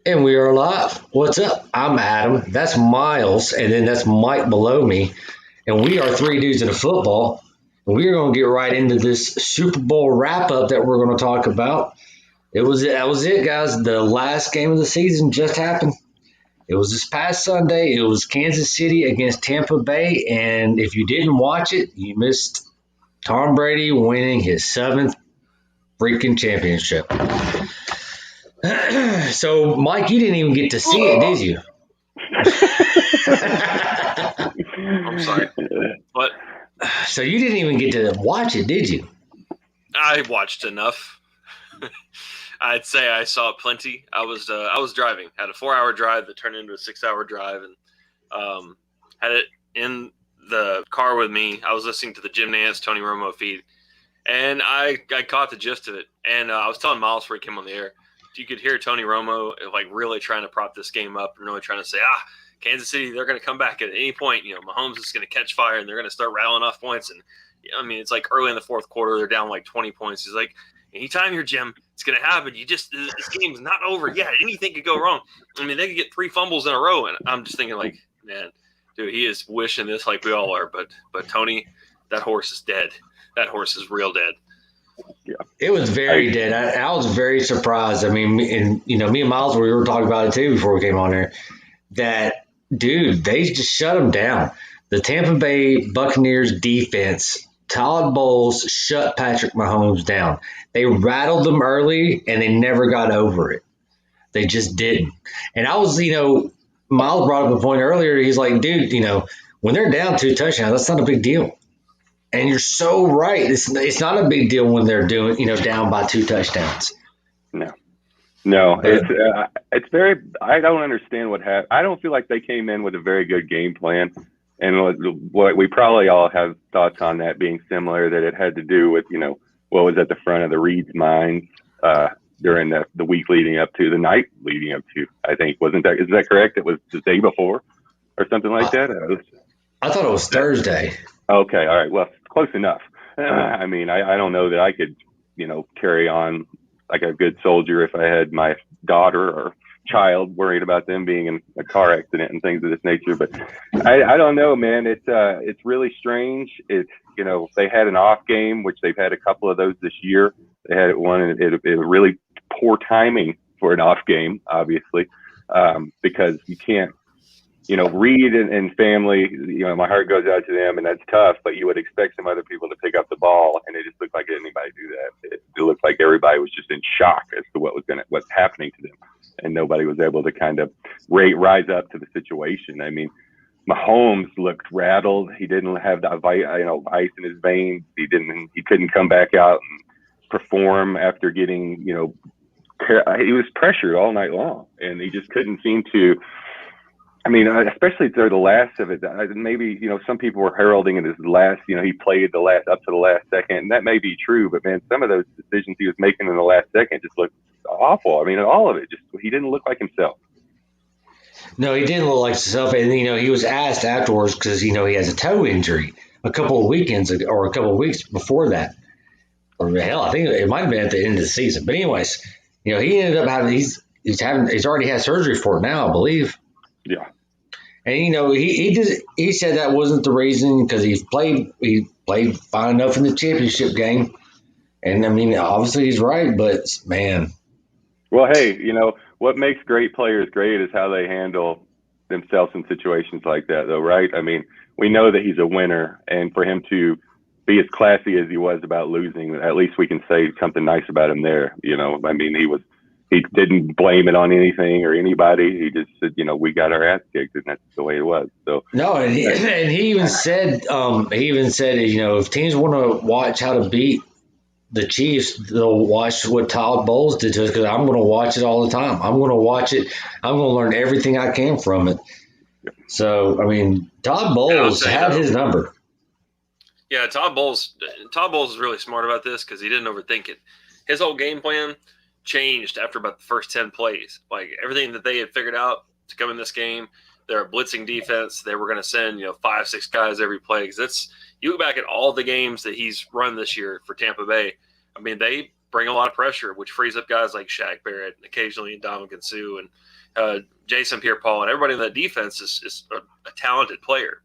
And we are live. What's up? I'm Adam. That's Miles. And then that's Mike below me. And we are three dudes in a football. And we're going to get right into this Super Bowl wrap up that we're going to talk about. That was it, guys. The last game of the season just happened. It was this past Sunday. It was Kansas City against Tampa Bay. And if you didn't watch it, you missed Tom Brady winning his seventh freaking championship. So, Mike, you didn't even get to see it, did you? I'm sorry, but So you didn't even get to watch it, did you? I watched enough. I'd say I saw plenty. I was driving, had a 4-hour drive that turned into a 6-hour drive, and had it in the car with me. I was listening to the Jim Nance Tony Romo feed, and I caught the gist of it. And I was telling Miles before he came on the air, you could hear Tony Romo like really trying to prop this game up and really trying to say, Kansas City, they're going to come back at any point. You know, Mahomes is going to catch fire and they're going to start rattling off points. And I mean, it's like early in the fourth quarter, they're down like 20 points. He's like, anytime you're Jim, it's going to happen. This game's not over yet. Anything could go wrong. I mean, they could get 3 fumbles in a row. And I'm just thinking like, man, dude, he is wishing this like we all are. But Tony, that horse is dead. That horse is real dead. Yeah. It was very dead. I was very surprised. I mean, and me and Miles, we were talking about it too before we came on there. That dude, they just shut him down. The Tampa Bay Buccaneers defense, Todd Bowles shut Patrick Mahomes down. They rattled them early, and they never got over it. They just didn't. And I was, Miles brought up a point earlier. He's like, dude, when they're down 2 touchdowns, that's not a big deal. And you're so right. It's not a big deal when they're down by 2 touchdowns. No, it's very. I don't understand what happened. I don't feel like they came in with a very good game plan, and what we probably all have thoughts on that being similar. That it had to do with what was at the front of the Reed's minds during the week leading up to the night leading up to. I think is that correct? It was the day before or something like that. I thought it was Thursday. Okay, all right. Well, close enough. I mean, I don't know that I could, carry on like a good soldier if I had my daughter or child worried about them being in a car accident and things of this nature. But I don't know, man. It's really strange. They had an off game, which they've had a couple of those this year. They had one, and it really poor timing for an off game, obviously, because you can't. Reed and family, my heart goes out to them, and that's tough, but you would expect some other people to pick up the ball, and it just looked like anybody do that. It looked like everybody was just in shock as to what's happening to them, and nobody was able to kind of rise up to the situation. I mean, Mahomes looked rattled. He didn't have the ice in his veins. He couldn't come back out and perform after getting, he was pressured all night long, and he just couldn't seem to. I mean, especially through the last of it, maybe, some people were heralding it as the last, he played up to the last second, and that may be true, but man, some of those decisions he was making in the last second just looked awful. I mean, all of it, he didn't look like himself. No, he didn't look like himself, and, he was asked afterwards because, he has a toe injury a couple of weekends or a couple of weeks before that. Or hell, I think it might have been at the end of the season. But anyways, he ended up having, he's already had surgery for it now, I believe. Yeah. And he said that wasn't the reason because he played fine enough in the championship game. And I mean, obviously he's right, but man. Well, hey, what makes great players great is how they handle themselves in situations like that, though, right? I mean, we know that he's a winner, and for him to be as classy as he was about losing, at least we can say something nice about him there. I mean, he didn't blame it on anything or anybody. He just said, we got our ass kicked, and that's the way it was. So no, and he even said, if teams want to watch how to beat the Chiefs, they'll watch what Todd Bowles did to us because I'm going to watch it all the time. I'm going to watch it. I'm going to learn everything I can from it. So, I mean, Todd Bowles had his number. Yeah, Todd Bowles is really smart about this because he didn't overthink it. His whole game plan changed after about the first 10 plays. Like everything that they had figured out to come in this game, they're a blitzing defense. They were going to send 5-6 guys every play. Because you look back at all the games that he's run this year for Tampa Bay. I mean, they bring a lot of pressure, which frees up guys like Shaq Barrett and occasionally Ndamukong Suh and Jason Pierre-Paul, and everybody in that defense is a talented player.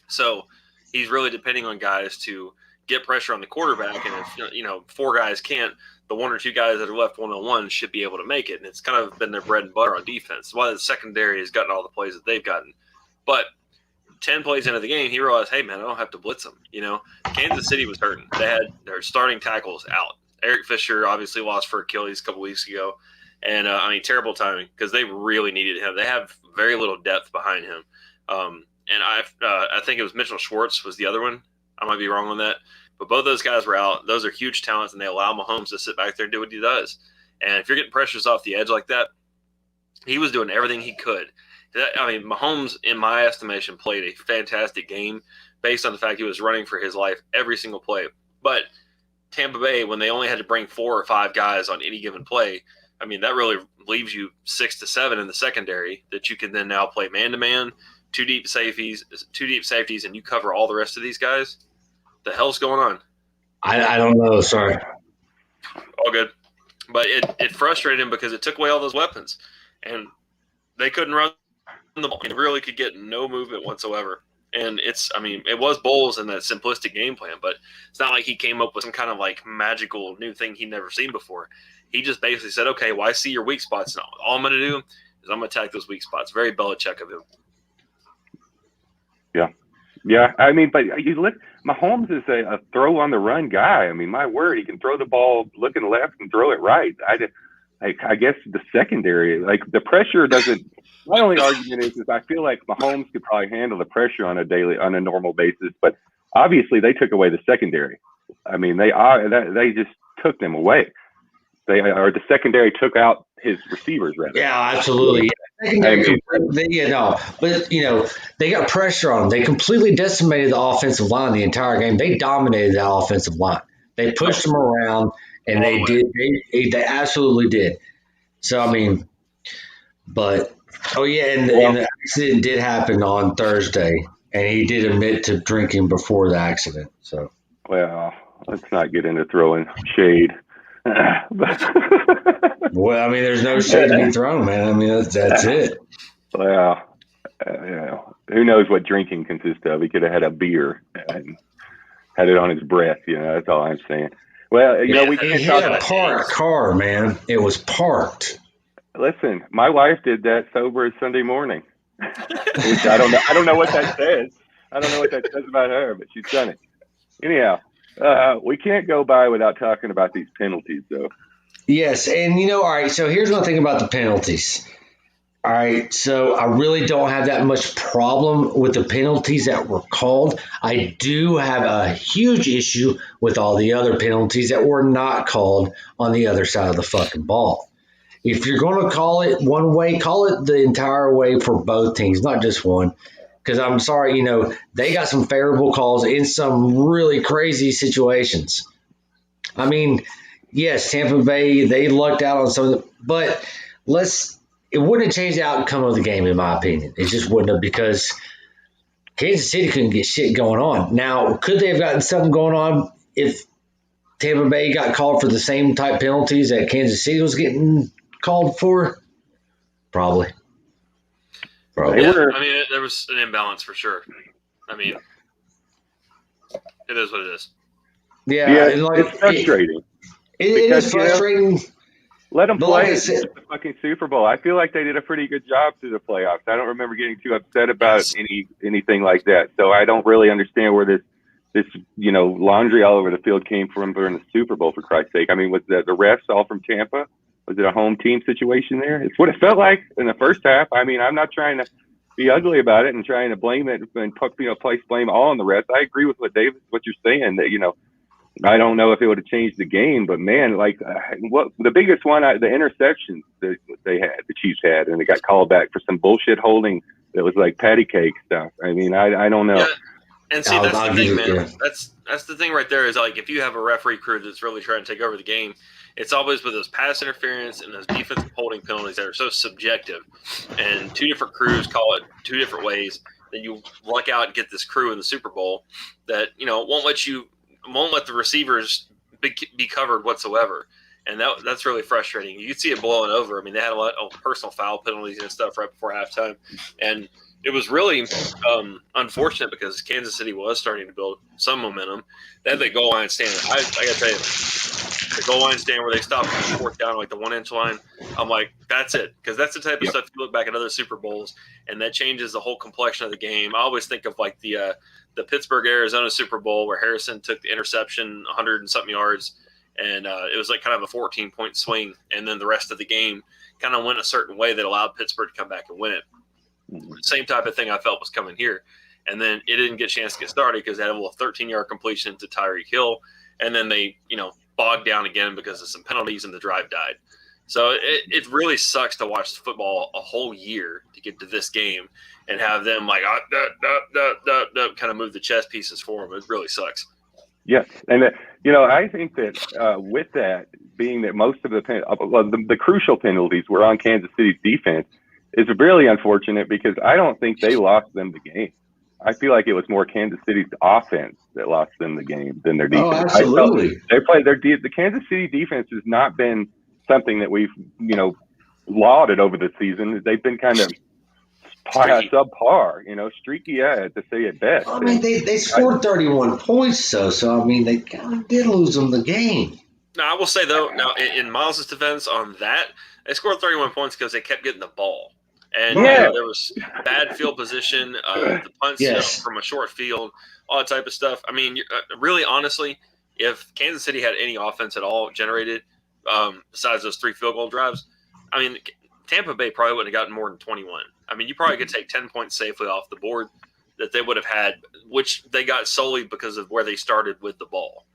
So he's really depending on guys to get pressure on the quarterback, and if four guys can't, the one or two guys that are left one-on-one should be able to make it, and it's kind of been their bread and butter on defense. That's why the secondary has gotten all the plays that they've gotten. But 10 plays into the game, he realized, hey, man, I don't have to blitz them. Kansas City was hurting. They had their starting tackles out. Eric Fisher obviously lost for Achilles a couple weeks ago. And, terrible timing because they really needed him. They have very little depth behind him. And I think it was Mitchell Schwartz was the other one. I might be wrong on that. But both those guys were out. Those are huge talents, and they allow Mahomes to sit back there and do what he does. And if you're getting pressures off the edge like that, he was doing everything he could. Mahomes, in my estimation, played a fantastic game based on the fact he was running for his life every single play. But Tampa Bay, when they only had to bring 4 or 5 guys on any given play, that really leaves you 6 to 7 in the secondary that you can then now play man-to-man, two deep safeties, and you cover all the rest of these guys. The hell's going on? I don't know. Sorry. All good. But it frustrated him because it took away all those weapons. And they couldn't run the ball. It really could get no movement whatsoever. And it was Bowles in that simplistic game plan, but it's not like he came up with some kind of like magical new thing he'd never seen before. He just basically said, okay, well, I see your weak spots now. All I'm going to do is I'm going to attack those weak spots. Very Belichick of him. Yeah. Yeah. But you look, Mahomes is a throw on the run guy. My word, he can throw the ball looking left and throw it right. I guess the secondary, like the pressure doesn't. My only argument is I feel like Mahomes could probably handle the pressure on a normal basis, but obviously they took away the secondary. They just took them away. The secondary took out his receivers, rather. Yeah, absolutely. They got pressure on them. They completely decimated the offensive line the entire game. They dominated that offensive line. They pushed them around, and they did. They absolutely did. So and the accident did happen on Thursday, and he did admit to drinking before the accident. So, well, let's not get into throwing shade. Well, there's no shade to be thrown, man. That's it. Well, who knows what drinking consists of? He could have had a beer and had it on his breath. That's all I'm saying. Well, we can't talk about a parked car, man. It was parked. Listen, my wife did that sober Sunday morning. Which I don't know what that says. I don't know what that says about her, but she's done it. Anyhow, we can't go by without talking about these penalties, though. Yes, and all right, so here's one thing about the penalties. All right, so I really don't have that much problem with the penalties that were called. I do have a huge issue with all the other penalties that were not called on the other side of the fucking ball. If you're going to call it one way, call it the entire way for both teams, not just one. Because I'm sorry, they got some favorable calls in some really crazy situations. Yes, Tampa Bay, they lucked out on some of but it wouldn't have changed the outcome of the game, in my opinion. It just wouldn't have, because Kansas City couldn't get shit going on. Now, could they have gotten something going on if Tampa Bay got called for the same type penalties that Kansas City was getting called for? Probably. Yeah, there was an imbalance for sure. It is what it is. Yeah, it's frustrating. It is frustrating. Let them play the fucking Super Bowl. I feel like they did a pretty good job through the playoffs. I don't remember getting too upset about anything like that. So I don't really understand where this laundry all over the field came from during the Super Bowl, for Christ's sake. Was the refs all from Tampa? Was it a home team situation there? It's what it felt like in the first half. I'm not trying to be ugly about it and trying to blame it and place blame all on the refs. I agree with what you're saying, that I don't know if it would have changed the game, but man, what the biggest one, the interceptions that the Chiefs had, and they got called back for some bullshit holding that was like patty cake stuff. I don't know. Yeah. And see, that's the thing, man. That's the thing right there is, like, if you have a referee crew that's really trying to take over the game, it's always with those pass interference and those defensive holding penalties that are so subjective. And two different crews call it two different ways. Then you luck out and get this crew in the Super Bowl that, won't let the receivers be covered whatsoever. And that's really frustrating. You could see it blowing over. I mean, they had a lot of personal foul penalties and stuff right before halftime. And it was really unfortunate because Kansas City was starting to build some momentum. They had the goal line stand. I got to tell you, the goal line stand where they stopped on the fourth down, like the 1-inch line, I'm like, that's it. Because that's the type of stuff you look back at other Super Bowls, and that changes the whole complexion of the game. I always think of like the Pittsburgh, Arizona Super Bowl where Harrison took the interception 100 and something yards, and it was like kind of a 14-point swing, and then the rest of the game kind of went a certain way that allowed Pittsburgh to come back and win it. Same type of thing I felt was coming here. And then it didn't get a chance to get started because they had a little 13-yard completion to Tyreek Hill, and then they, bogged down again because of some penalties and the drive died. So it really sucks to watch football a whole year to get to this game and have them like kind of move the chess pieces for them. It really sucks. Yes, and I think that with that being that most of the crucial penalties were on Kansas City's defense is really unfortunate because I don't think they lost them the game. I feel like it was more Kansas City's offense that lost them the game than their defense. Oh, absolutely. They played the Kansas City defense has not been something that we've lauded over the season. They've been kind of subpar, streaky, to say it best. I mean, they scored 31 points, though, so I mean, they kind of did lose them the game. Now, I will say, though, in Miles' defense on that, they scored 31 points because they kept getting the ball. And there was bad field position, the punts from a short field, all that type of stuff. I mean, really, honestly, if Kansas City had any offense at all generated besides those 3 field goal drives, I mean, Tampa Bay probably wouldn't have gotten more than 21. I mean, you probably could take 10 points safely off the board that they would have had, which they got solely because of where they started with the ball.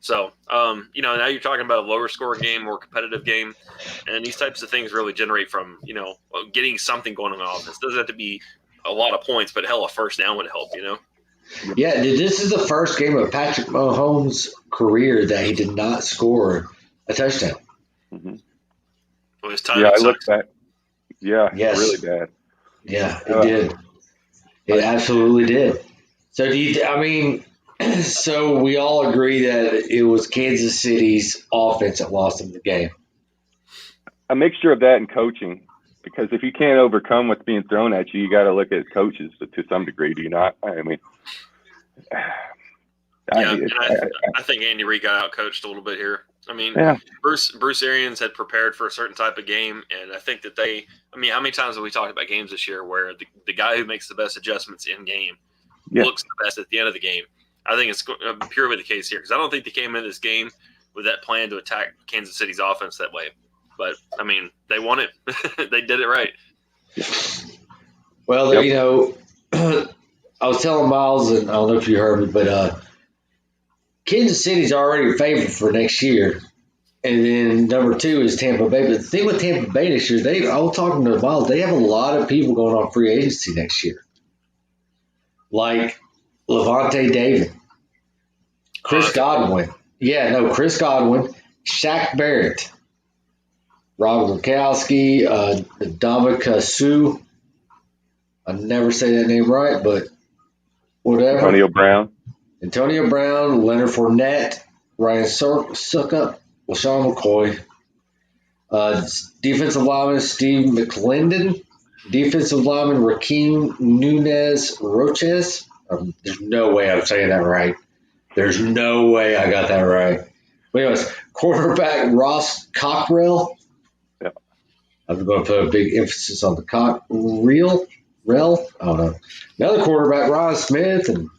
So, now you're talking about a lower score game, more competitive game, and these types of things really generate from, getting something going on offense. It doesn't have to be a lot of points, but hell, a first down would help, Yeah, this is the first game of Patrick Mahomes' career that he did not score a touchdown. Mm-hmm. Well, I looked back. Yeah, yes. Really bad. Yeah, it did. It absolutely did. So so we all agree that it was Kansas City's offense that lost them the game. A mixture of that and coaching, because if you can't overcome what's being thrown at you, you got to look at coaches to some degree. Do you not? I mean, I think Andy Reid got out-coached a little bit here. I mean, Bruce Arians had prepared for a certain type of game, and I think that how many times have we talked about games this year where the guy who makes the best adjustments in game looks the best at the end of the game? I think it's purely the case here because I don't think they came into this game with that plan to attack Kansas City's offense that way. But, I mean, they won it. They did it right. Well, I was telling Miles, and I don't know if you heard me, but Kansas City's already a favorite for next year. And then number 2 is Tampa Bay. But the thing with Tampa Bay this year, I was talking to Miles, they have a lot of people going on free agency next year. Like Levante David, Chris Godwin. Chris Godwin, Shaq Barrett, Rob Gronkowski, Dominic Sue. I never say that name right, but whatever. Antonio Brown, Leonard Fournette, Ryan Suckup, LaShawn McCoy. Defensive lineman Steve McClendon. Defensive lineman Raheem Nunez Roches. There's no way I'm saying that right. There's no way I got that right. But anyways, quarterback Ross Cockrell. Yeah. I'm going to put a big emphasis on the Rel. I don't know. Another quarterback, Ron Smith. And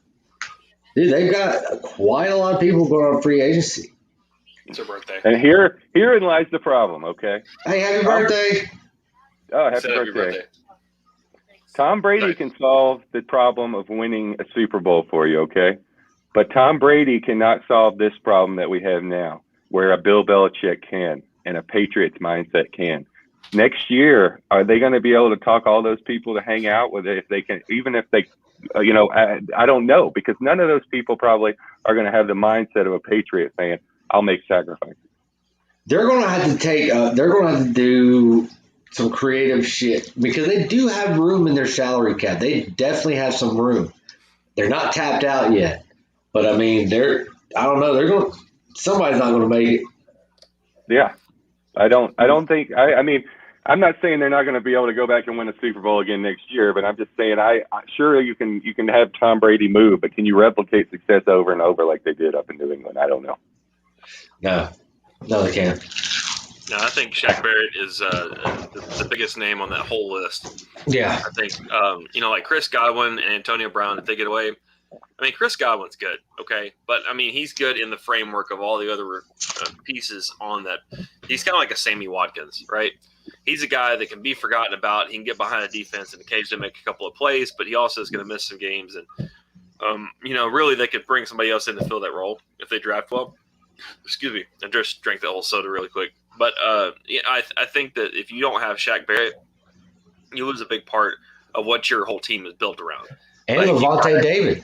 dude, they've got quite a lot of people going on free agency. It's her birthday. And herein lies the problem, okay? Hey, happy birthday. Oh, happy birthday. Tom Brady can solve the problem of winning a Super Bowl for you, okay? But Tom Brady cannot solve this problem that we have now, where a Bill Belichick can and a Patriots mindset can. Next year, are they going to be able to talk all those people to hang out with it if they can, even if they, I don't know, because none of those people probably are going to have the mindset of a Patriot fan. I'll make sacrifices. They're going to have to they're going to have to do some creative shit because they do have room in their salary cap. They definitely have some room. They're not tapped out yet, but I mean, I don't know. They're going to Somebody's not going to make it. Yeah. I don't think I mean, I'm not saying they're not going to be able to go back and win a Super Bowl again next year, but I'm just saying I sure you can have Tom Brady move, but can you replicate success over and over like they did up in New England? I don't know. No, they can't. No, I think Shaq Barrett is the biggest name on that whole list. Yeah. I think, like Chris Godwin and Antonio Brown, if they get away, I mean, Chris Godwin's good, okay? But, I mean, he's good in the framework of all the other pieces on that. He's kind of like a Sammy Watkins, right? He's a guy that can be forgotten about. He can get behind a defense and occasionally make a couple of plays, but he also is going to miss some games. And, really they could bring somebody else in to fill that role if they draft well. Excuse me. I just drank that whole soda really quick. But I think that if you don't have Shaq Barrett, you lose a big part of what your whole team is built around. And Levante David.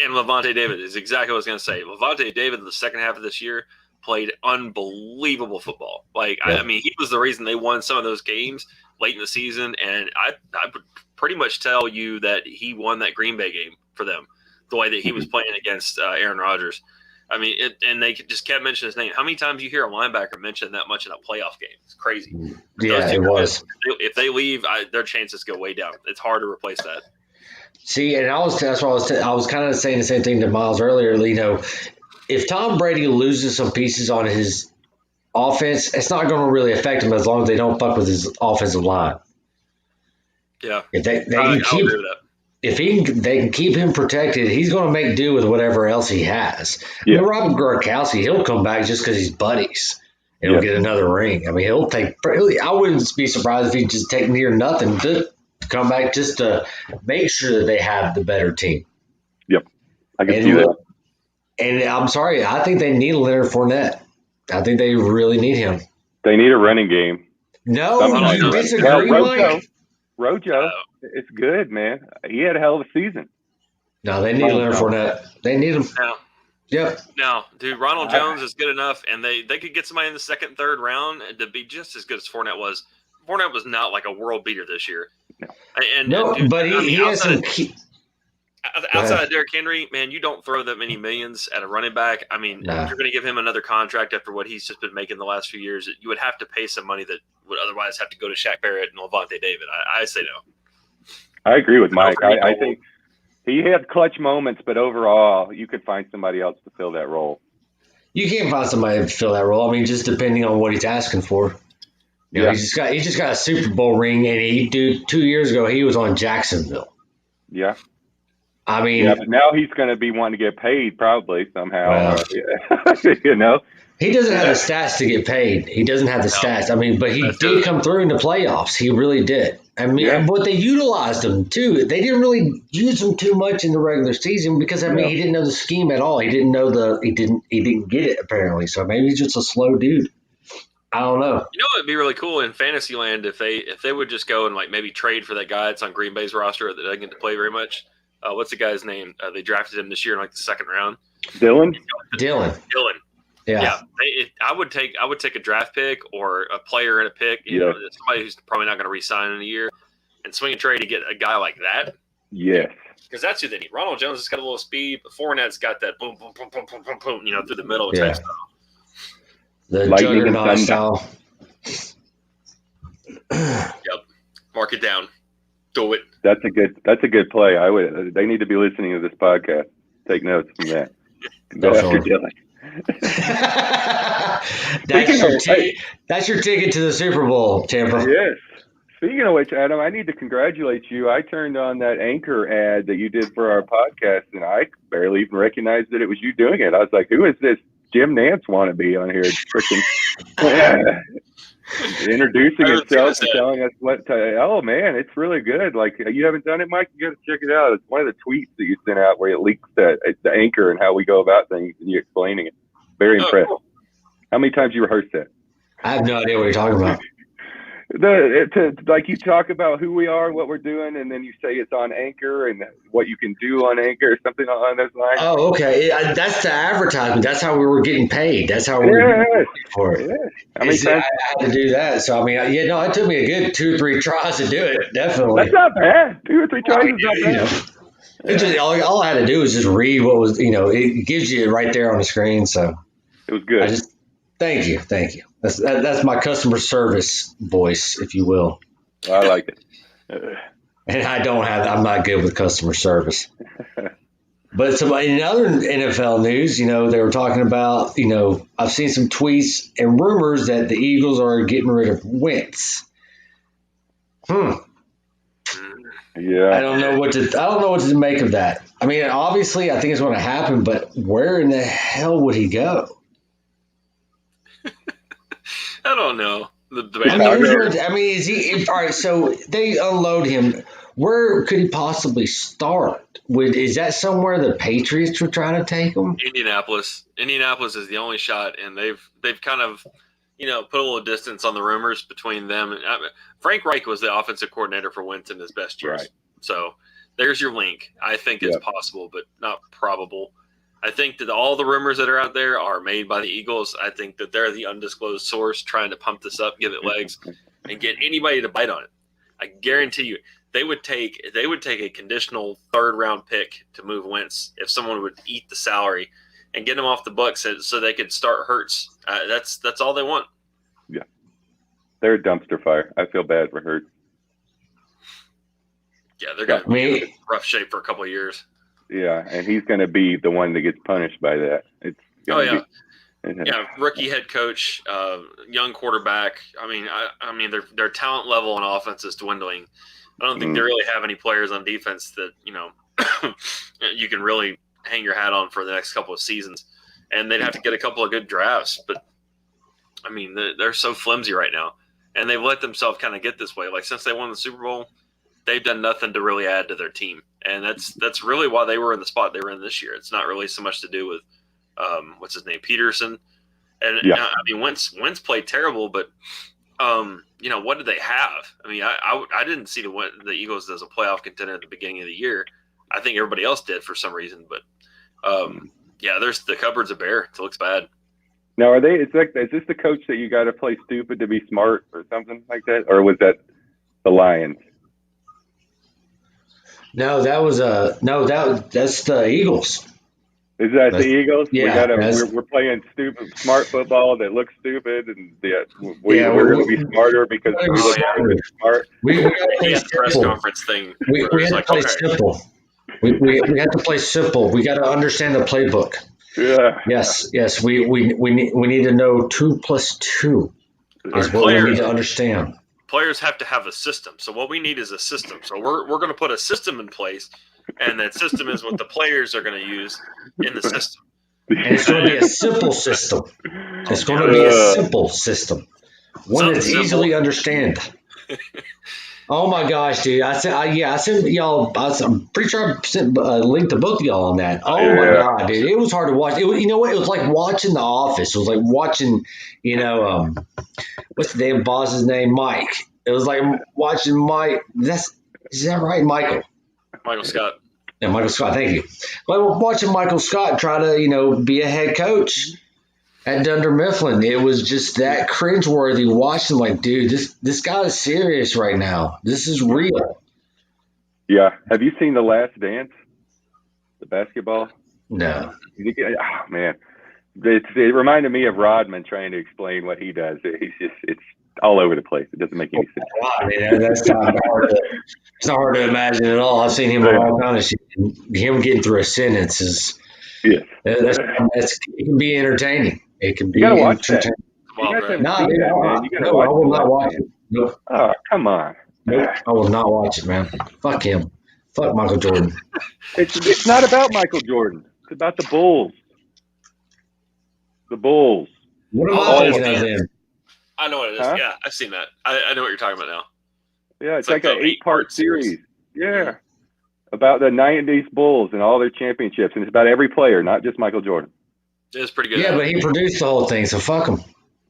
And Levante David is exactly what I was going to say. Levante David, in the second half of this year, played unbelievable football. I mean, he was the reason they won some of those games late in the season. And I would pretty much tell you that he won that Green Bay game for them, the way that he was playing against Aaron Rodgers. I mean, and they just kept mentioning his name. How many times you hear a linebacker mention that much in a playoff game? It's crazy. Yeah, it was. If they leave, their chances go way down. It's hard to replace that. See, and I was kind of saying the same thing to Miles earlier. If Tom Brady loses some pieces on his offense, it's not going to really affect him as long as they don't fuck with his offensive line. Yeah, if they can keep, agree with that. If they can keep him protected, he's going to make do with whatever else he has. Yeah. I mean, Robert Gronkowski, he'll come back just because he's buddies and he'll get another ring. I mean, I wouldn't be surprised if he'd just take near nothing to come back just to make sure that they have the better team. Yep, I can see that. And I'm sorry, I think they need Leonard Fournette. I think they really need him. They need a running game. No, you disagree, Rojo, it's good, man. He had a hell of a season. No, they need Leonard Fournette. They need him. No. Yep. No, dude, Ronald Jones is good enough, and they could get somebody in the second, third round to be just as good as Fournette was. Fournette was not like a world beater this year. No. But he has some key. Outside of Derrick Henry, man, you don't throw that many millions at a running back. I mean, if you're going to give him another contract after what he's just been making the last few years, you would have to pay some money that would otherwise have to go to Shaq Barrett and Levante David. I say no. I agree with Mike. I think he had clutch moments, but overall, you could find somebody else to fill that role. You can't find somebody to fill that role. I mean, just depending on what he's asking for. You know, he just got a Super Bowl ring, and 2 years ago he was on Jacksonville. Yeah. I mean, but now he's going to be wanting to get paid probably somehow. You know, he doesn't have the stats to get paid. He doesn't have the stats. I mean, but he did come through in the playoffs. He really did. I mean, but they utilized him too. They didn't really use him too much in the regular season because he didn't know the scheme at all. He didn't know he didn't get it apparently. So maybe he's just a slow dude. I don't know. You know, it'd be really cool in Fantasyland if they would just go and like maybe trade for that guy that's on Green Bay's roster that doesn't get to play very much. What's the guy's name? They drafted him this year in like the second round. Dylan. Yeah. I would take a draft pick or a player in a pick. You know, somebody who's probably not going to re-sign in a year, and swing a trade to get a guy like that. Yes. Because that's who they need. Ronald Jones has got a little speed, but Fournette's got that boom, boom, boom, boom, boom, boom, boom, through the middle type style. The juggernaut style. Yep. Mark it down. Do it. That's a good play. They need to be listening to this podcast. Take notes from that. Go after Dylan. That's your ticket to the Super Bowl, Tampa. Yes. Speaking of which, Adam, I need to congratulate you. I turned on that Anchor ad that you did for our podcast, and I barely even recognized that it was you doing it. I was like, who is this Jim Nance wannabe on here? Freaking introducing himself and telling us what to, oh man, it's really good. Like, you haven't done it, Mike? You got to check it out. It's one of the tweets that you sent out where it leaks the Anchor and how we go about things and you explaining it. Very impressed. Cool. How many times you rehearsed that? I have no idea what you're talking about. Like you talk about who we are, what we're doing, and then you say it's on Anchor and what you can do on Anchor, or something along those lines. Oh, okay. That's the advertisement. That's how we were getting paid. That's how we were getting paid for it. Yes. I had to do that. So, I mean, it took me a good 2 or 3 tries to do it. Definitely. That's not bad. 2 or 3 tries is not bad. It's just, all I had to do was just read what was, it gives you right there on the screen. So, It was good. Thank you. That's my customer service voice, if you will. I liked it. And I'm not good with customer service. But in other NFL news, they were talking about, I've seen some tweets and rumors that the Eagles are getting rid of Wentz. Yeah. I don't know what to make of that. I mean, obviously, I think it's going to happen, but where in the hell would he go? I don't know. Is he? All right, so they unload him. Where could he possibly start? Is that somewhere the Patriots were trying to take him? Indianapolis. Indianapolis is the only shot, and they've kind of, put a little distance on the rumors between them. And Frank Reich was the offensive coordinator for Wentz in his best years. Right. So there's your link. I think it's possible, but not probable. I think that all the rumors that are out there are made by the Eagles. I think that they're the undisclosed source trying to pump this up, give it legs, and get anybody to bite on it. I guarantee you, they would take a conditional 3rd-round pick to move Wentz if someone would eat the salary and get him off the Bucs so they could start Hurts. That's all they want. Yeah, they're a dumpster fire. I feel bad for Hurts. Yeah, they're going to be in rough shape for a couple of years. Yeah, and he's going to be the one that gets punished by that. Rookie head coach, young quarterback. I mean, their talent level on offense is dwindling. I don't think they really have any players on defense that you can really hang your hat on for the next couple of seasons. And they'd have to get a couple of good drafts, but I mean, they're so flimsy right now, and they've let themselves kind of get this way. Like since they won the Super Bowl, they've done nothing to really add to their team. And that's really why they were in the spot they were in this year. It's not really so much to do with what's his name, Peterson. And I mean, Wentz played terrible, but what did they have? I mean, I didn't see the Eagles as a playoff contender at the beginning of the year. I think everybody else did for some reason, but there's the cupboard's a bare. It looks bad. Now, is this the coach that you got to play stupid to be smart or something like that, or was that the Lions? No, that's the Eagles. Is that the Eagles? Yeah, we're playing smart football that looks stupid, and we're going to be smarter because we look smart. We got to play press conference thing. We had to play simple. We had to play simple. We got to understand the playbook. Yeah. Yes. We need to know 2 + 2 is what we need to understand. Players have to have a system. So what we need is a system. So we're going to put a system in place, and that system is what the players are going to use in the system. And it's going to be a simple system. It's going to be a simple system. One that's easily understand. Oh my gosh, dude! I sent y'all. I'm pretty sure I sent a link to both of y'all on that. Oh my god, dude! It was hard to watch. You know what? It was like watching The Office. It was like watching, what's the damn boss's name? Mike. It was like watching Mike. Is that right, Michael? Michael Scott. Yeah, Michael Scott. Thank you. Like watching Michael Scott try to, be a head coach at Dunder Mifflin. It was just that cringeworthy watching. Like, dude, this guy is serious right now. This is real. Yeah. Have you seen The Last Dance? The basketball? No. Oh, man. It reminded me of Rodman trying to explain what he does. It's all over the place. It doesn't make any sense. I mean, that's not hard. It's not hard to imagine at all. I've seen him on all kind of shit. Him getting through a sentence is it can be entertaining. It can be. You gotta watch that. I will not watch it. Nope. Oh, come on. Nope. I will not watch it, man. Fuck him. Fuck Michael Jordan. It's not about Michael Jordan. It's about the Bulls. The Bulls. What am I thinking of then? I know what it is. Huh? Yeah, I've seen that. I know what you're talking about now. Yeah, it's like an 8-part series. Yeah. About the 90s Bulls and all their championships. And it's about every player, not just Michael Jordan. It's pretty good. Yeah, but he produced the whole thing, so fuck him.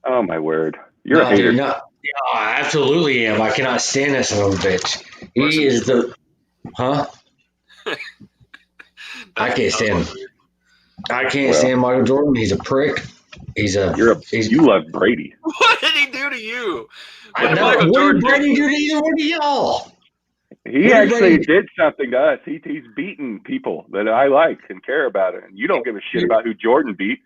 Oh, my word. You're a hater. Dude, no. Yeah, I absolutely am. I cannot stand that son of a bitch. He is the... Huh? I can't stand him. I can't stand Michael Jordan. He's a prick. You love Brady. What did he do to you? I know. What did Brady do to either one of y'all? He actually did something to us. He's beaten people that I like and care about it. And you don't give a shit about who Jordan beat.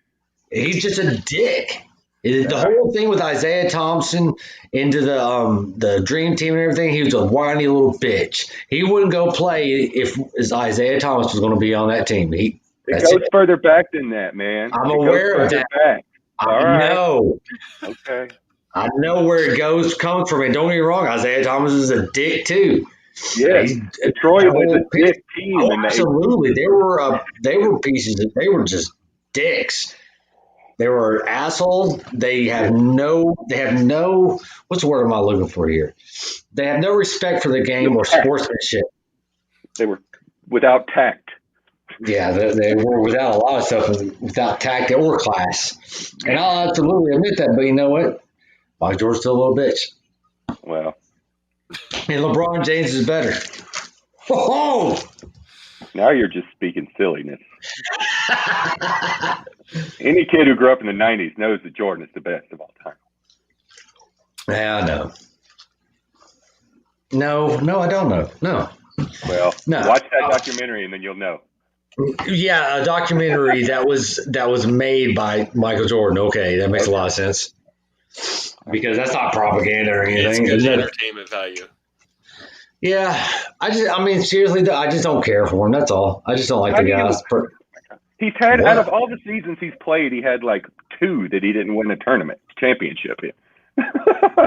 He's just a dick. The whole thing with Isaiah Thompson into the dream team and everything, he was a whiny little bitch. He wouldn't go play if Isaiah Thomas was going to be on that team. It goes further back than that, man. I'm aware of that. Back. I know. Okay. I know where it comes from. And don't get me wrong, Isaiah Thomas is a dick too. Yeah, Detroit was a dick team. Oh, absolutely, they were pieces. They were just dicks. They were assholes. They have no. What's the word am I looking for here? They have no respect for the game or sportsmanship. They were without tact. Yeah, they were without a lot of stuff, without tact or class. And I'll absolutely admit that. But you know what? Mike Jordan's still a little bitch. Well, and LeBron James is better. Oh! Now you're just speaking silliness. Any kid who grew up in the 90s knows that Jordan is the best of all time. Yeah, I know. No, I don't know. No. Well, watch that documentary and then you'll know. Yeah, a documentary that was made by Michael Jordan. Okay, that makes a lot of sense. Because that's not propaganda or anything. It's good entertainment value. Yeah, seriously, I just don't care for him. That's all. I just don't like the guys. He's had out of all the seasons he's played, he had like 2 that he didn't win a tournament championship in.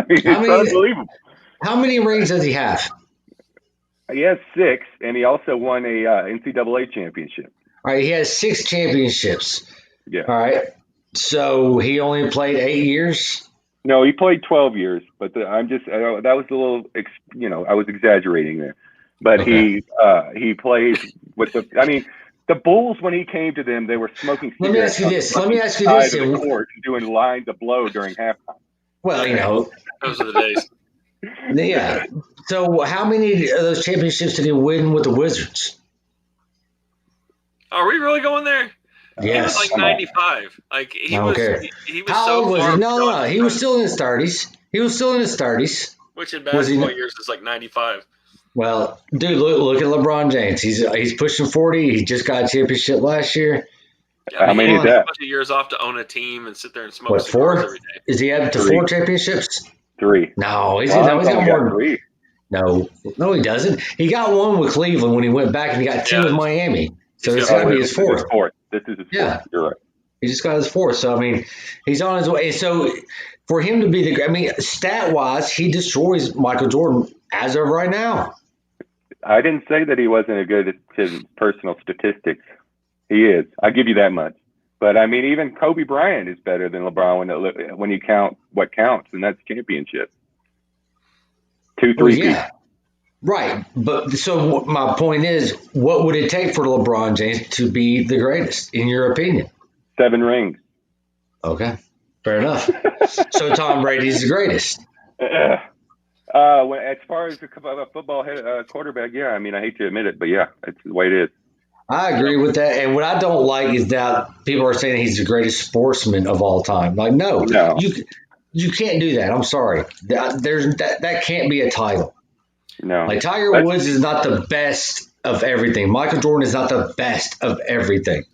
It's unbelievable. How many rings does he have? He has 6, and he also won a NCAA championship. All right, he has 6 championships. Yeah. All right, so he only played 8 years. No, he played 12 years, but that was a little, I was exaggerating there. But okay. He played with the Bulls, when he came to them, they were smoking cigarettes. Let me ask you this. The court and doing lines of blow during halftime. Well, those are the days. Yeah. So how many of those championships did he win with the Wizards? Are we really going there? Yes. He was like 95. Like he was. He was How so old was far. He? No. He was still in his 30s. Which in basketball years is like 95. Well, dude, look at LeBron James. He's pushing 40. He just got a championship last year. Yeah, how many is that? A bunch of years off to own a team and sit there and smoke cigars every day. Is he up to 4 championships? 3. No, he's got more. 3. No, he doesn't. He got 1 with Cleveland when he went back, and he got 2 with Miami. So it's got to be his 4th. This is his 4th. Yeah. You're right. He just got his 4th. So, he's on his way. So, for him to be stat-wise, he destroys Michael Jordan as of right now. I didn't say that he wasn't a good at his personal statistics. He is. I'll give you that much. But, even Kobe Bryant is better than LeBron when you count what counts, and that's championship. 2, 3. Yeah. Right. But so my point is, what would it take for LeBron James to be the greatest, in your opinion? 7 rings. Okay. Fair enough. So Tom Brady's the greatest. As far as a football quarterback, yeah. I hate to admit it, but yeah, it's the way it is. I agree with that. And what I don't like is that people are saying he's the greatest sportsman of all time. Like, no. You can't do that. I'm sorry. That can't be a title. No. Like Tiger Woods is not the best of everything. Michael Jordan is not the best of everything.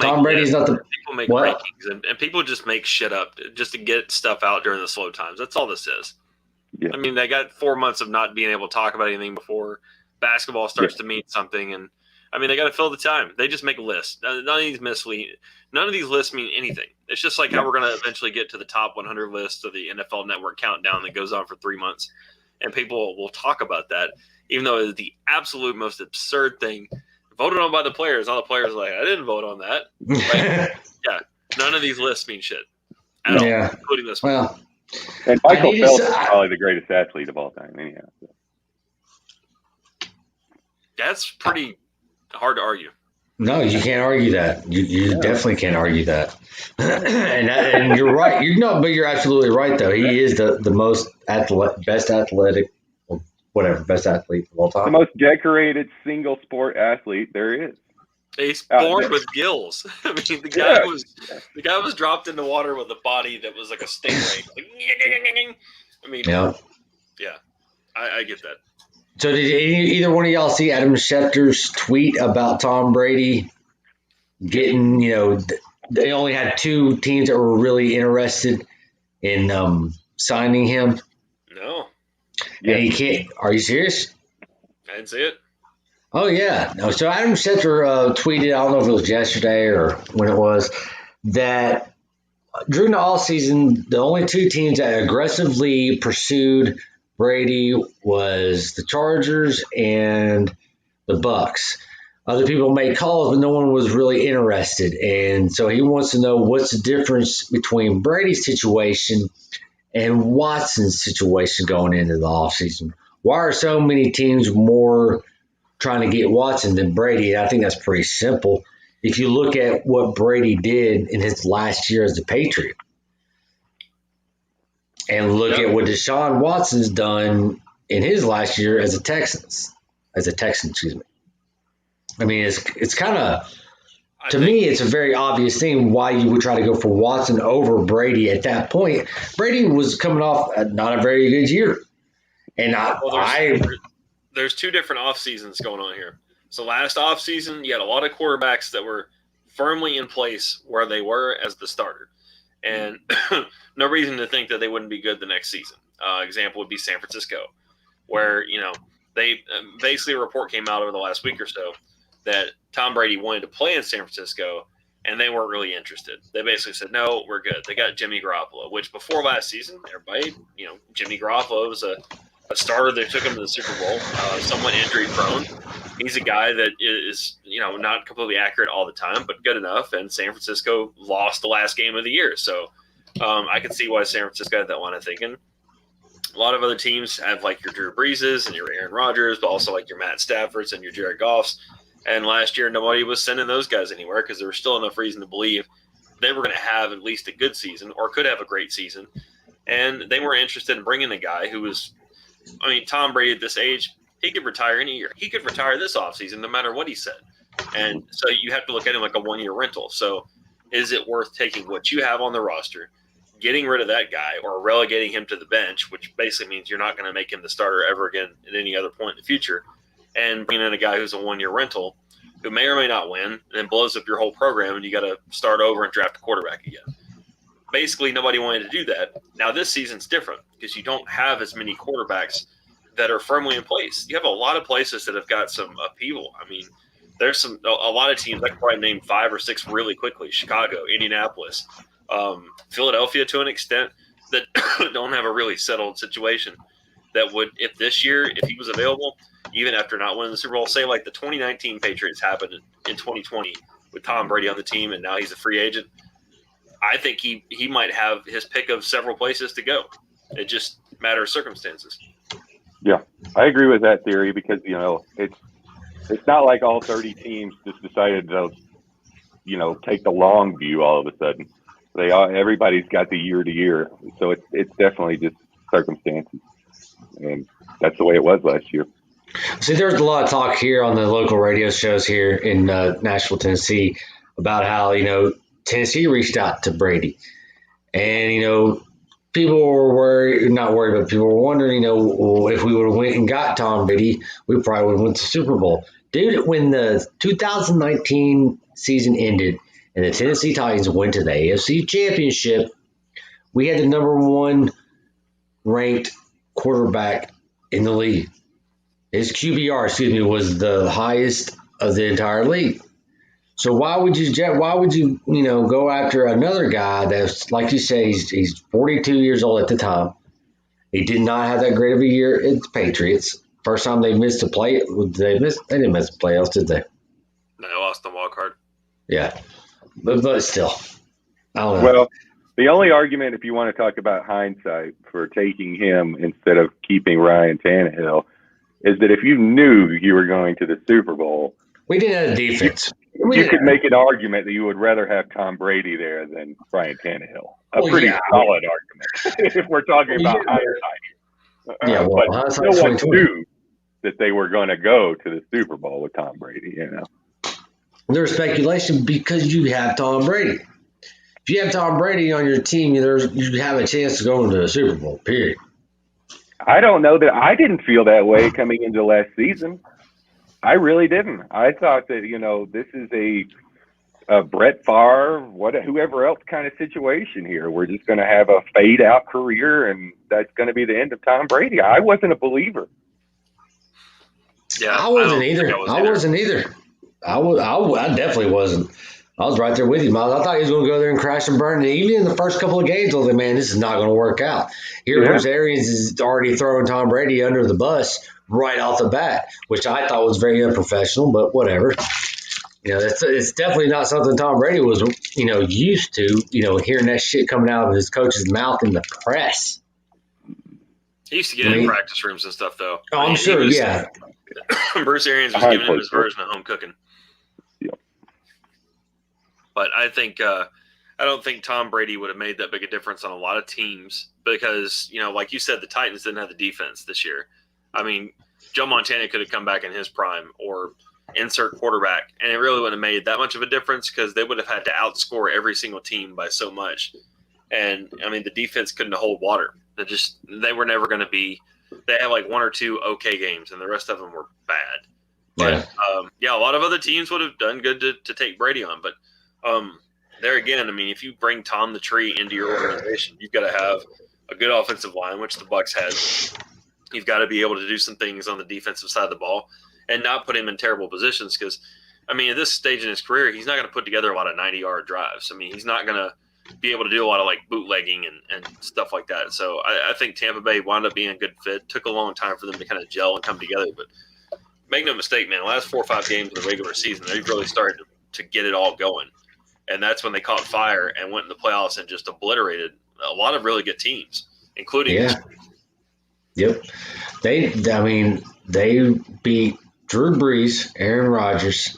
Tom Brady is not the people make rankings and people just make shit up just to get stuff out during the slow times. That's all this is. Yeah. They got 4 months of not being able to talk about anything before basketball starts to mean something, and they got to fill the time. They just make lists. None of these lists mean anything. It's just like how we're going to eventually get to the top 100 list of the NFL Network countdown that goes on for 3 months, and people will talk about that, even though it's the absolute most absurd thing voted on by the players. All the players are like, I didn't vote on that. Yeah, none of these lists mean shit at all, including this one. Well, and Michael Phelps is probably the greatest athlete of all time, anyhow. That's pretty hard to argue. No, you can't argue that. You definitely can't argue that. and you're right. But you're absolutely right, though. He is the most best athlete of all time. The most decorated single sport athlete there is. He's born with gills. The guy was dropped in the water with a body that was like a stingray. Yeah, I get that. So did either one of y'all see Adam Schefter's tweet about Tom Brady getting, they only had two teams that were really interested in signing him. No, Yeah. And he can't. Are you serious? I didn't see it. Oh yeah. No. So Adam Schefter tweeted. I don't know if it was yesterday or when it was that during the offseason, the only two teams that aggressively pursued Brady was the Chargers and the Bucs. Other people made calls, but no one was really interested. And so he wants to know what's the difference between Brady's situation and Watson's situation going into the offseason. Why are so many teams more trying to get Watson than Brady? I think that's pretty simple. If you look at what Brady did in his last year as a Patriot, and look at what Deshaun Watson's done in his last year as a Texan, excuse me. I mean, it's kind of, to me, it's a very obvious thing why you would try to go for Watson over Brady at that point. Brady was coming off not a very good year. And there's two different off seasons going on here. So last off season, you had a lot of quarterbacks that were firmly in place where they were as the starter. And no reason to think that they wouldn't be good the next season. Example would be San Francisco, where, they basically a report came out over the last week or so that Tom Brady wanted to play in San Francisco, and they weren't really interested. They basically said, no, we're good. They got Jimmy Garoppolo, which before last season, everybody, Jimmy Garoppolo was a starter. They took him to the Super Bowl, somewhat injury prone. He's a guy that is, not completely accurate all the time, but good enough. And San Francisco lost the last game of the year. So I can see why San Francisco had that line of thinking. A lot of other teams have like your Drew Breeses and your Aaron Rodgers, but also like your Matt Staffords and your Jared Goffs. And last year, nobody was sending those guys anywhere because there was still enough reason to believe they were going to have at least a good season or could have a great season. And they were interested in bringing a guy who was, Tom Brady at this age, he could retire any year. He could retire this offseason no matter what he said. And so you have to look at him like a one-year rental. So is it worth taking what you have on the roster, getting rid of that guy, or relegating him to the bench, which basically means you're not going to make him the starter ever again at any other point in the future, and bringing in a guy who's a one-year rental who may or may not win and then blows up your whole program and you got to start over and draft a quarterback again. Basically, nobody wanted to do that. Now, this season's different because you don't have as many quarterbacks that are firmly in place. You have a lot of places that have got some upheaval. There's a lot of teams. I could probably name 5 or 6 really quickly. Chicago, Indianapolis, Philadelphia to an extent, that don't have a really settled situation that would, if this year, if he was available, even after not winning the Super Bowl, say like the 2019 Patriots happened in 2020 with Tom Brady on the team and now he's a free agent, I think he might have his pick of several places to go. It just matters of circumstances. Yeah, I agree with that theory because, it's not like all 30 teams just decided to, take the long view all of a sudden. Everybody's got the year to year. So it's definitely just circumstances. And that's the way it was last year. See, there's a lot of talk here on the local radio shows here in Nashville, Tennessee, about how, Tennessee reached out to Brady. And, people were not worried, but people were wondering, if we would have went and got Tom Brady, we probably would have went to the Super Bowl. Dude, when the 2019 season ended and the Tennessee Titans went to the AFC Championship, we had the number 1 ranked quarterback in the league. His QBR, was the highest of the entire league. So why would you go after another guy that's, like you say, he's 42 years old at the time. He did not have that great of a year at the Patriots. First time they missed a play, they didn't miss the playoffs, did they? No, they lost the wild card. Yeah, but still, I don't know. Well, the only argument, if you want to talk about hindsight, for taking him instead of keeping Ryan Tannehill, is that if you knew you were going to the Super Bowl, we didn't have a defense. You could make an argument that you would rather have Tom Brady there than Ryan Tannehill. A pretty solid argument if we're talking about hindsight. Yeah, but no one knew that they were going to go to the Super Bowl with Tom Brady. There's speculation because you have Tom Brady. If you have Tom Brady on your team, you have a chance to go into the Super Bowl. Period. I don't know that I didn't feel that way coming into last season. I really didn't. I thought that, this is Brett Favre, whoever else kind of situation here. We're just going to have a fade out career, and that's going to be the end of Tom Brady. I wasn't a believer. Yeah, I wasn't either. I wasn't either. I definitely wasn't. I was right there with you, Miles. I thought he was going to go there and crash and burn. And even in the first couple of games, I was like, man, this is not going to work out. Here, Bruce Arians is already throwing Tom Brady under the bus right off the bat, which I thought was very unprofessional, but whatever. It's definitely not something Tom Brady was, used to, hearing that shit coming out of his coach's mouth in the press. He used to get in practice rooms and stuff, though. Oh, I'm sure, yeah. Bruce Arians was giving him his version of home cooking. Yeah. But I don't think Tom Brady would have made that big a difference on a lot of teams because, like you said, the Titans didn't have the defense this year. I mean, Joe Montana could have come back in his prime or insert quarterback, and it really wouldn't have made that much of a difference because they would have had to outscore every single team by so much. And, I mean, the defense couldn't hold water. They were never going to be – they had like one or two okay games, and the rest of them were bad. But, a lot of other teams would have done good to take Brady on. But there again, I mean, if you bring Tom the Tree into your organization, you've got to have a good offensive line, which the Bucs had. You've got to be able to do some things on the defensive side of the ball and not put him in terrible positions because, I mean, at this stage in his career, he's not going to put together a lot of 90-yard drives. I mean, he's not going to be able to do a lot of, like, bootlegging and stuff like that. So I think Tampa Bay wound up being a good fit. Took a long time for them to kind of gel and come together. But make no mistake, man, the last 4 or 5 games of the regular season, they've really started to get it all going. And that's when they caught fire and went in the playoffs and just obliterated a lot of really good teams, including Yep. They beat Drew Brees, Aaron Rodgers,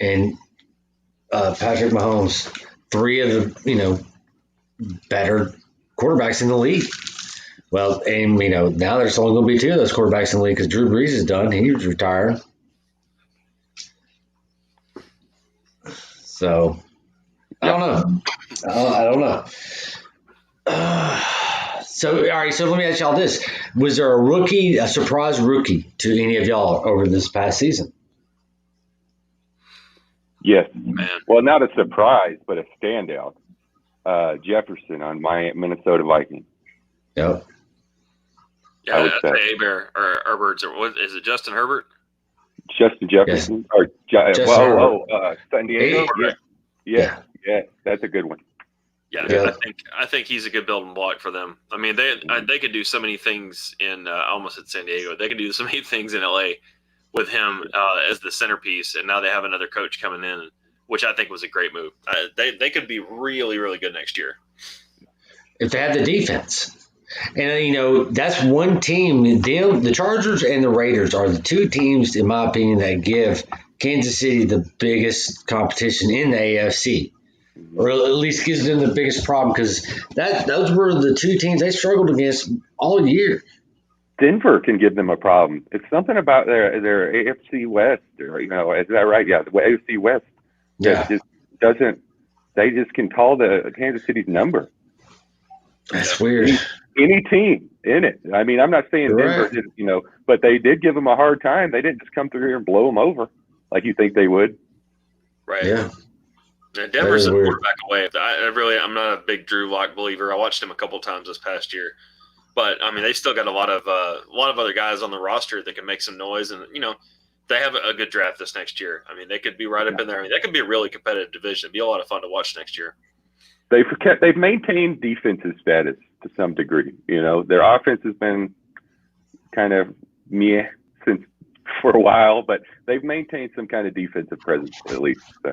and Patrick Mahomes, 3 of the, better quarterbacks in the league. Well, and, now there's only going to be 2 of those quarterbacks in the league because Drew Brees is done. He's retired. So, I don't know. I don't know. So, all right, so let me ask y'all this. Was there a surprise rookie to any of y'all over this past season? Yes. Man. Well, not a surprise, but a standout. Jefferson on my Minnesota Vikings. Yep. Yeah, I'd say Herbert or Herbert's. Or what is it, Justin Herbert? Justin Jefferson? Yes. Or San Diego? Yeah, that's a good one. Yeah, I think he's a good building block for them. I mean, they could do so many things in almost at San Diego. They could do so many things in LA with him as the centerpiece, and now they have another coach coming in, which I think was a great move. They could be really, really good next year if they had the defense. And that's one team. The Chargers and the Raiders are the 2 teams, in my opinion, that give Kansas City the biggest competition in the AFC. Or at least gives them the biggest problem because those were the 2 teams they struggled against all year. Denver can give them a problem. It's something about their AFC West, or is that right? Yeah, the AFC West. Yeah, they just can call the Kansas City's number. That's weird. Any team in it. I mean, I'm not saying Denver did, but they did give them a hard time. They didn't just come through here and blow them over like you think they would. Right. Yeah. Denver's a quarterback away. I'm not a big Drew Lock believer. I watched him a couple times this past year, but I mean, they still got a lot of other guys on the roster that can make some noise, and they have a good draft this next year. I mean, they could be right up in there. I mean, that could be a really competitive division. It'd be a lot of fun to watch next year. They've maintained defensive status to some degree. Their offense has been kind of meh since for a while, but they've maintained some kind of defensive presence at least. So.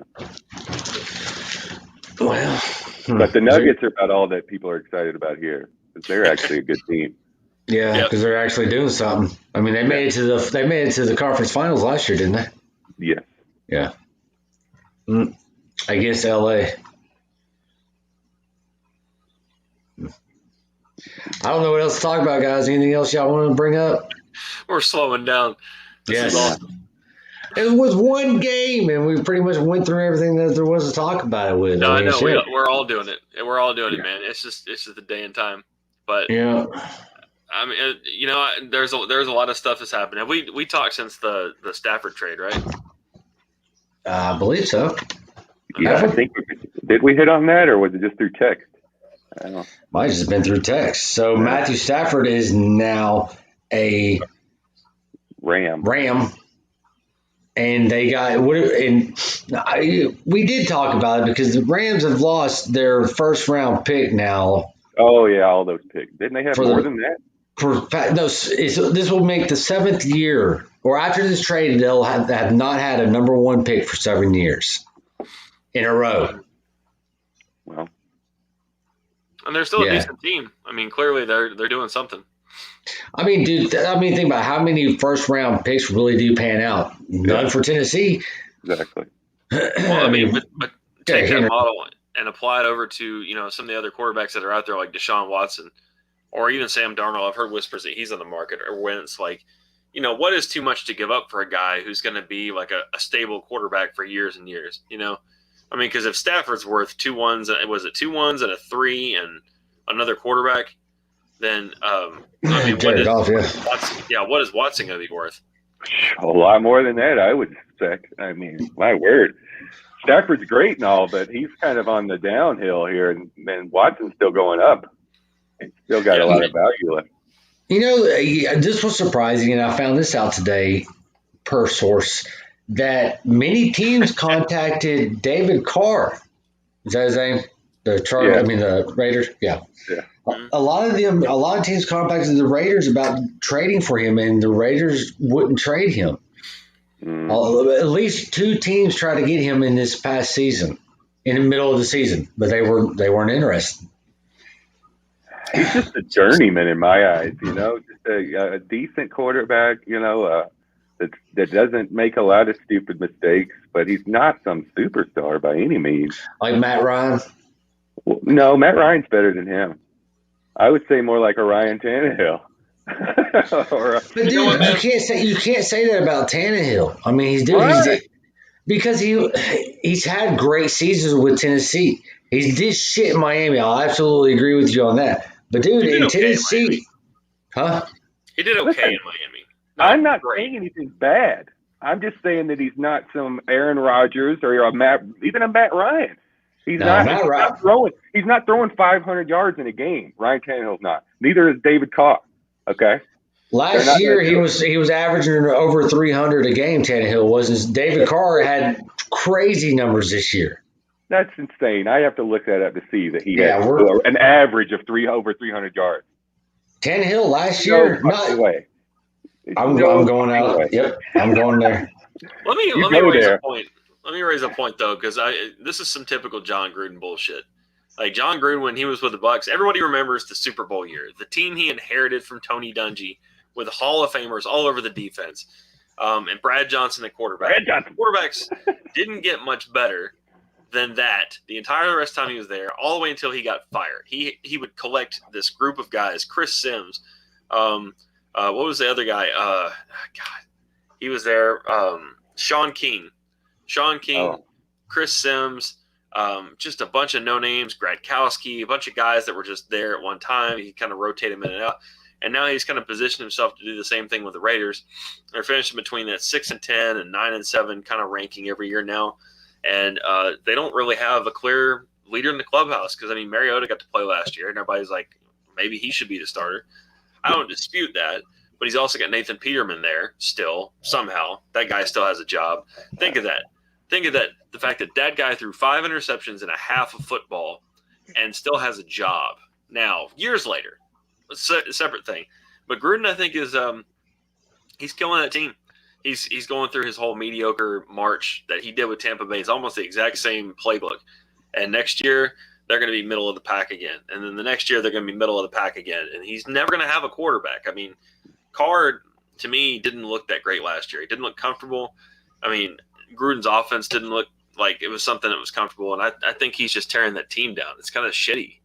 Well, but the Nuggets are about all that people are excited about here because they're actually a good team. Yeah, because they're actually doing something. I mean, they made it to the conference finals last year, didn't they? Yes. Yeah. Against LA. I don't know what else to talk about, guys. Anything else y'all want to bring up? We're slowing down. This is awesome. It was one game, and we pretty much went through everything that there was to talk about it with. No, I know. We're all doing it. We're all doing it, man. It's just the day and time. But yeah, I mean, there's a lot of stuff that's happened. Have we talked since the Stafford trade, right? I believe so. Yeah, I think did we hit on that, or was it just through text? I don't know. Might have just been through text. So Matthew Stafford is now a Ram. And they got we did talk about it because the Rams have lost their first round pick now. Oh yeah, all those picks. Didn't they have more than that? This will make the 7th year, or after this trade, they'll have not had a number 1 pick for 7 years in a row. Well, and they're still a decent team. I mean, clearly they're doing something. I mean, dude. Think about how many first round picks really do pan out. None for Tennessee. Exactly. Well, I mean, but take that model and apply it over to some of the other quarterbacks that are out there, like Deshaun Watson, or even Sam Darnold. I've heard whispers that he's on the market, or when it's like, what is too much to give up for a guy who's going to be like a stable quarterback for years and years? I mean, because if Stafford's worth 2 1s, was it 2 1s and a 3 and another quarterback? Then, I mean, what is Watson going to be worth? A lot more than that, I would expect. I mean, my word. Stafford's great and all, but he's kind of on the downhill here, and Watson's still going up. He's still got a lot of value left. This was surprising, and I found this out today per source, that many teams contacted David Carr. Is that his name? The Raiders? Yeah. A lot of teams contacted the Raiders about trading for him, and the Raiders wouldn't trade him. At least 2 teams tried to get him in this past season, in the middle of the season, but they weren't interested. He's just a journeyman in my eyes, just a decent quarterback, that doesn't make a lot of stupid mistakes, but he's not some superstar by any means. Like Matt Ryan? Well, no, Matt Ryan's better than him. I would say more like a Ryan Tannehill. But dude, you can't say that about Tannehill. I mean, because he's had great seasons with Tennessee. He did shit in Miami. I'll absolutely agree with you on that. But dude, in Tennessee, He did okay in Miami. I'm not saying anything bad. I'm just saying that he's not some Aaron Rodgers or a Matt Ryan. He's not throwing 500 yards in a game. Ryan Tannehill's not. Neither is David Carr. Okay. Last year he was averaging over 300 a game. Tannehill wasn't. David Carr had crazy numbers this year. That's insane. I have to look that up to see that he had an average of over 300 yards. Tannehill last year, way. I'm going out. Way. Yep, I'm going there. Let me raise a point. Let me raise a point though, because this is some typical John Gruden bullshit. Like John Gruden, when he was with the Bucs, everybody remembers the Super Bowl year, the team he inherited from Tony Dungy, with Hall of Famers all over the defense, and Brad Johnson at quarterback. Quarterbacks didn't get much better than that the entire rest of the time he was there, all the way until he got fired. He would collect this group of guys, Chris Sims. What was the other guy? He was there. Sean King, Chris Sims, just a bunch of no names, Gradkowski, a bunch of guys that were just there at one time. He kind of rotated them in and out. And now he's kind of positioned himself to do the same thing with the Raiders. They're finishing between that 6-10 and 9-7 kind of ranking every year now. And they don't really have a clear leader in the clubhouse because, I mean, Mariota got to play last year, and everybody's like, maybe he should be the starter. I don't dispute that, but he's also got Nathan Peterman there still, somehow. That guy still has a job. Think of that. The fact that guy threw 5 interceptions in a half of football and still has a job now, years later. It's a separate thing. But Gruden, I think, is he's killing that team. He's going through his whole mediocre march that he did with Tampa Bay. It's almost the exact same playbook. And next year, they're going to be middle of the pack again. And then the next year, they're going to be middle of the pack again. And he's never going to have a quarterback. I mean, Carr, to me, didn't look that great last year. He didn't look comfortable. I mean, Gruden's offense didn't look like it was something that was comfortable. And I think he's just tearing that team down. It's kind of shitty.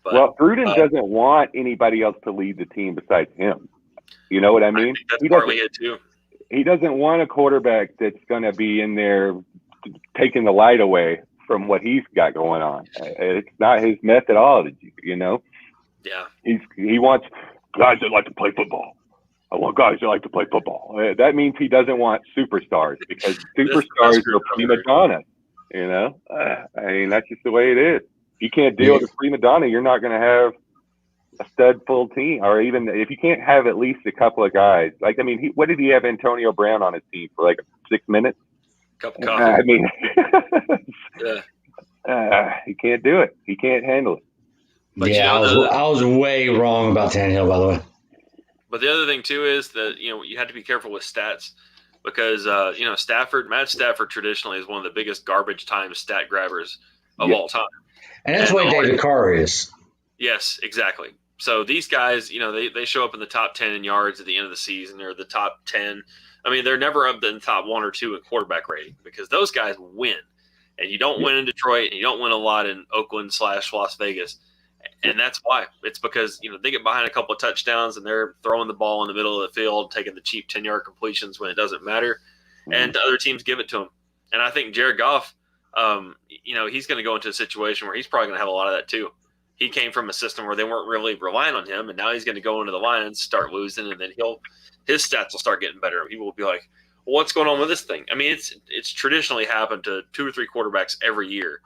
But, Gruden doesn't want anybody else to lead the team besides him. You know what I mean? I think that's partly it, too. He doesn't want a quarterback that's going to be in there taking the light away from what he's got going on. It's not his methodology, you know? Yeah. He wants guys that like to play football. I want guys that like to play football. That means he doesn't want superstars because superstars are prima donnas You know, I mean, that's just the way it is. If you can't deal with a prima donna, you're not going to have a stud full team, or even if you can't have at least a couple of guys. Like, I mean, what did he have Antonio Brown on his team for, like 6 minutes? Cup of coffee. I mean, yeah. He can't do it. He can't handle it. But yeah, I was way wrong about Tannehill, by the way. But the other thing too is that you have to be careful with stats because Matt Stafford traditionally is one of the biggest garbage time stat grabbers of all time, and that's why David Carr is. Yes, exactly. So these guys, they show up in the top 10 in yards at the end of the season, or the top 10. I mean, they're never up in the top 1 or 2 in quarterback rating because those guys win. And you don't win in Detroit, and you don't win a lot in Oakland/Las Vegas. And that's why. It's because, they get behind a couple of touchdowns and they're throwing the ball in the middle of the field, taking the cheap 10-yard completions when it doesn't matter. And other teams give it to them. And I think Jared Goff, he's going to go into a situation where he's probably going to have a lot of that too. He came from a system where they weren't really relying on him, and now he's going to go into the Lions, start losing, and then his stats will start getting better. And people will be like, well, what's going on with this thing? I mean, it's traditionally happened to 2 or 3 quarterbacks every year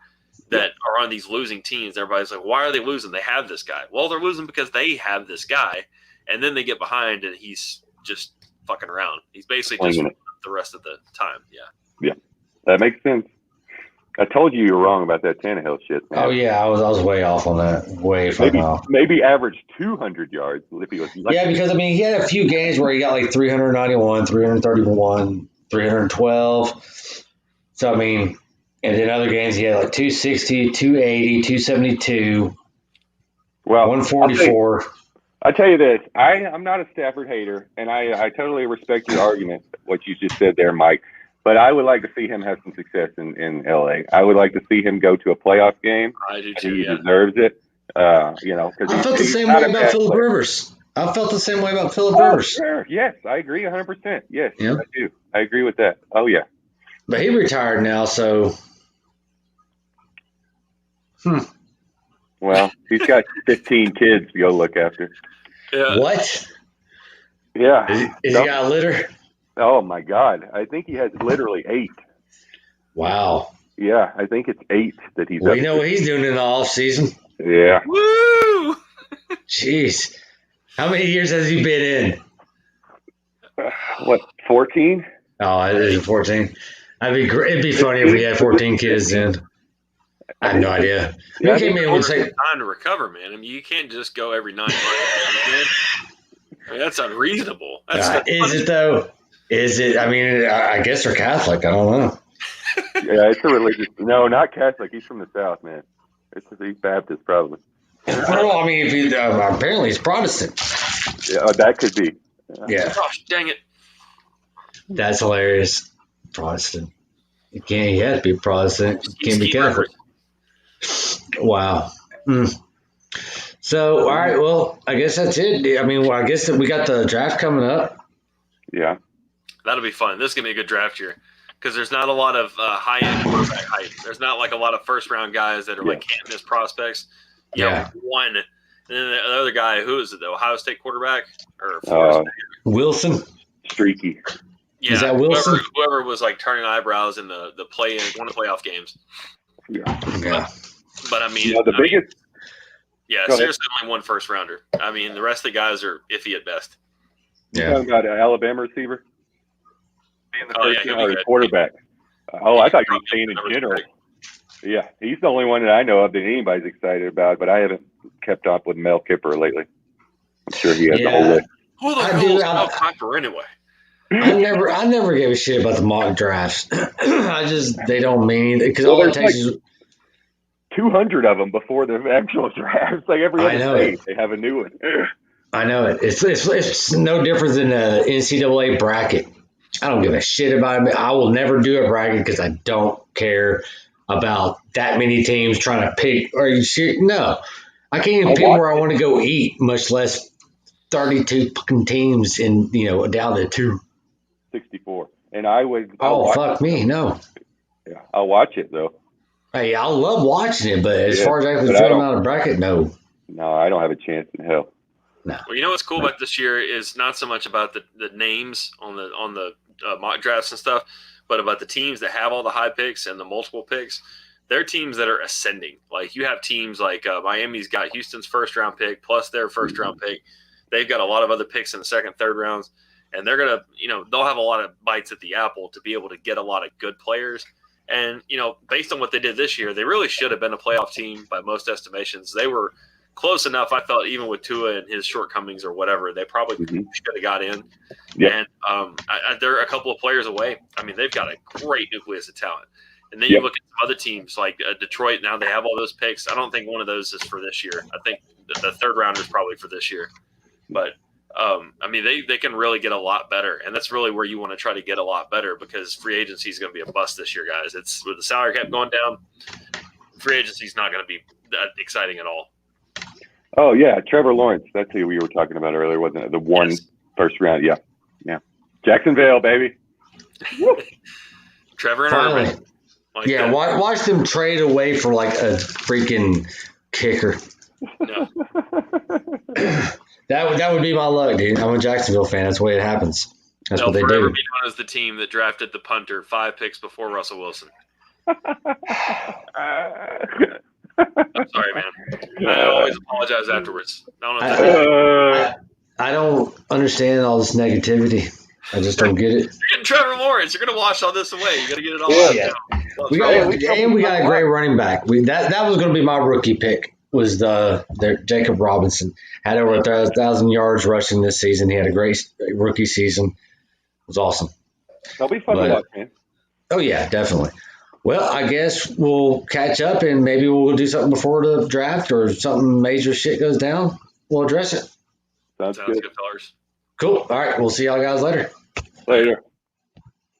that are on these losing teams. Everybody's like, why are they losing? They have this guy. Well, they're losing because they have this guy, and then they get behind, and he's just fucking around. He's basically just the rest of the time. Yeah, that makes sense. I told you were wrong about that Tannehill shit, man. Oh yeah, I was way off on that. Way fucking off. Maybe average 200 yards if he was lucky. Yeah, because he had a few games where he got like 391, 331, 312. So and then other games he had like 260, 280, 272, 144. I'll tell you this. I'm not a Stafford hater, and I totally respect your argument, what you just said there, Mike. But I would like to see him have some success in LA. I would like to see him go to a playoff game. I do too. He deserves it. Because I felt the same way about Phillip Rivers. I felt the same way about Phillip Rivers. Sure. Yes, I agree 100%. Yes, yeah. I do. I agree with that. Oh yeah. But he retired now, so. Well, he's got 15 kids to go look after. Yeah. What? Yeah. Is he got a litter? Oh my God! I think he has literally 8. Wow. Yeah, I think it's 8 that he's. Well, you know what he's doing in the off season? Yeah. Woo! Jeez, how many years has he been in? What, 14? Oh, it is 14. It'd be funny if we had 14 kids then. I have no idea. Yeah, Who came in and say time to recover, man? I mean, you can't just go every 9 months. That's unreasonable. Is it though? Is it? I mean, I guess they're Catholic. I don't know. Yeah, it's a religious. No, not Catholic. He's from the South, man. He's Baptist, probably. Well, I mean, if apparently he's Protestant. Yeah, that could be. Yeah. Gosh, dang it. That's hilarious. Protestant. You have to be Protestant. You can't be Catholic. Wow. So, all right. Well, I guess that's it. I mean, I guess that we got the draft coming up. Yeah. That'll be fun. This is going to be a good draft year because there's not a lot of high-end quarterback hype. There's not like a lot of first-round guys that are like can't-miss prospects. One. And then the other guy, who is it, the Ohio State quarterback? Or Florida State? Wilson? Streaky. Yeah, is that Wilson? Whoever was like turning eyebrows in the play-in, one of the playoff games. Yeah. But I mean, the biggest. Yeah, seriously, only one first-rounder. I mean, the rest of the guys are iffy at best. Yeah. Talking about an Alabama receiver? Being the first he'll be good. quarterback. I thought you were saying in general. Yeah, he's the only one that I know of that anybody's excited about, but I haven't kept up with Mel Kiper lately. I'm sure he has the whole list. Who the hell is Mel Kiper anyway? I never gave a shit about the mock drafts. They don't mean anything because all it takes is 200 of them before the actual draft. Like every other day, they have a new one. I know it. It's no different than an NCAA bracket. I don't give a shit about it. I will never do a bracket because I don't care about that many teams trying to pick. Are you serious? No. I can't even pick where I want to go eat, much less 32 fucking teams in, down to 264. And I would. Fuck me. No. Yeah, I'll watch it, though. Hey, I love watching it, but as far as actually filling out a bracket, no. No, I don't have a chance in hell. No. Well, you know what's cool about this year is not so much about the names on the mock drafts and stuff, but about the teams that have all the high picks and the multiple picks, they're teams that are ascending. Like you have teams like Miami's got Houston's first round pick plus their first round pick. They've got a lot of other picks in the second, third rounds, and they're going to, they'll have a lot of bites at the apple to be able to get a lot of good players. And, based on what they did this year, they really should have been a playoff team by most estimations. They were close enough, I felt, even with Tua and his shortcomings or whatever. They probably should have got in. Yeah. And they're a couple of players away. I mean, they've got a great nucleus of talent. And then you look at some other teams like Detroit. Now they have all those picks. I don't think one of those is for this year. I think the third rounder is probably for this year. But, they can really get a lot better. And that's really where you want to try to get a lot better because free agency is going to be a bust this year, guys. It's with the salary cap going down, free agency is not going to be that exciting at all. Oh, yeah. Trevor Lawrence. That's who we were talking about earlier, wasn't it? The one first round. Yeah. Yeah. Jacksonville, baby. Trevor and Finally. Urban. Yeah, watch them trade away for like a freaking kicker. No. That would be my luck, dude. I'm a Jacksonville fan. That's the way it happens. That's what they forever do. be known as the team that drafted the punter 5 picks before Russell Wilson. I'm sorry, man. I always apologize afterwards. I don't understand all this negativity. I just don't get it. You're getting Trevor Lawrence. You're going to wash all this away. You got to get it all out. Yeah. We got a great running back. That was going to be my rookie pick. Was Jacob Robinson. Had over 1,000 yards rushing this season. He had a great rookie season. It was awesome. That'll be fun to watch, man. Oh, yeah, definitely. Well, I guess we'll catch up and maybe we'll do something before the draft or something major shit goes down. We'll address it. Sounds good, fellas. Cool. All right. We'll see y'all guys later. Later.